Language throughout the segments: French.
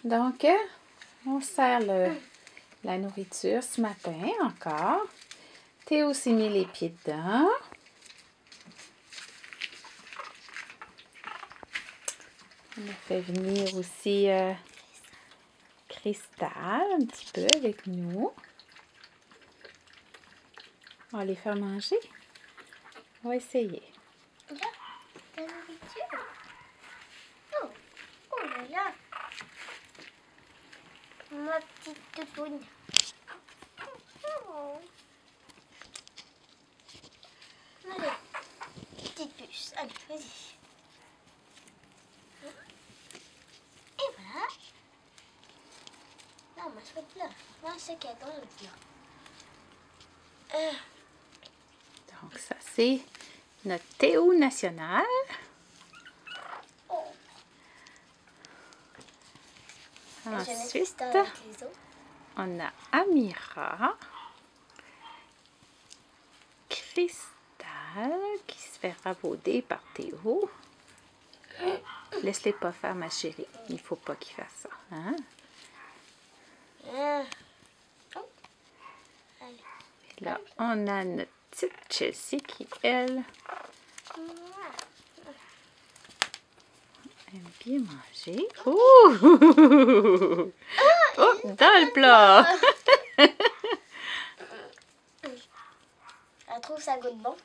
Donc, on sert la nourriture ce matin encore. Théo s'est mis les pieds dedans. On a fait venir aussi Cristal un petit peu avec nous. On va les faire manger. On va essayer. Là, la nourriture. Oh, oh là là. Ma petite toutoune. Oh. Allez, petite puce. Allez, vas-y. Et voilà. Non, mais je peux là. Moi, c'est qu'elle dans le plat. Donc, ça, c'est notre Théo national. Oh. Ensuite, on a Amira, Cristal, qui se fait ravauder par Théo. Laisse-les pas faire, ma chérie. Il ne faut pas qu'il fasse ça. Hein? Et là, on a notre petite Chelsea qui, elle, aime bien manger. Oh! Oh, dans le plat! Elle trouve ça goûte bon.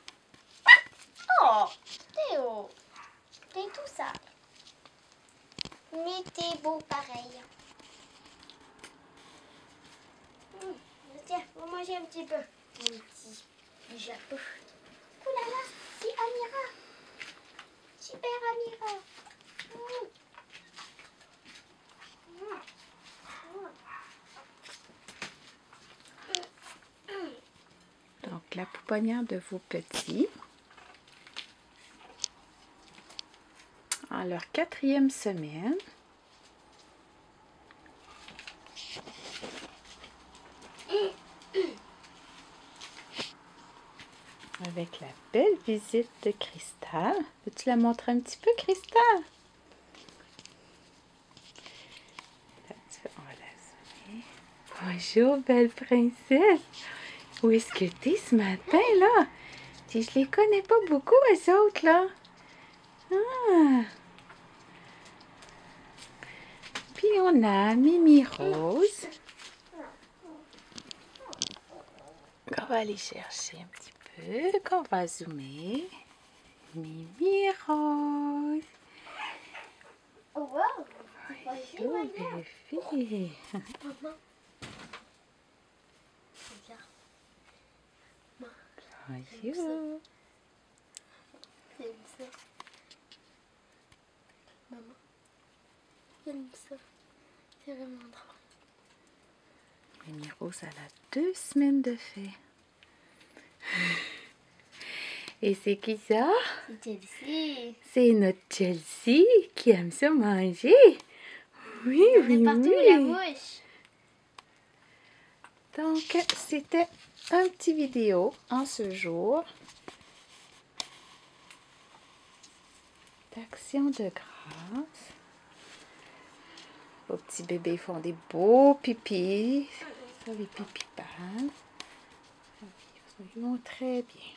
Oh, Théo, t'es tout ça. Mais t'es beau pareil. Tiens, on va manger un petit peu. Un petit japon. Oh là là, c'est Amira. Super Amira. Donc, la pouponnière de vos petits. En leur 4e semaine. Avec la belle visite de Cristal. Veux-tu la montrer un petit peu, Cristal? Là, on va la zoomer. Bonjour, belle princesse. Où est-ce que tu es ce matin, là? Je les connais pas beaucoup, eux autres, là. Ah. Puis on a Mimi Rose. Qu'on va aller chercher un petit peu, qu'on va zoomer. Mimi Rose. Oh wow. Bonjour, belle fille. Maman. Bonjour. J'aime ça. Maman. J'aime ça. C'est vraiment drôle. Mimi Rose, elle a 2 semaines de fait. Et c'est qui ça? C'est Chelsea. C'est notre Chelsea qui aime ça manger. Oui, oui, Partout oui. la bouche. Donc, c'était un petit vidéo en ce jour d'action de grâce. Vos petits bébés font des beaux pipis. Ça, les pipis pâles. Ils vont très bien.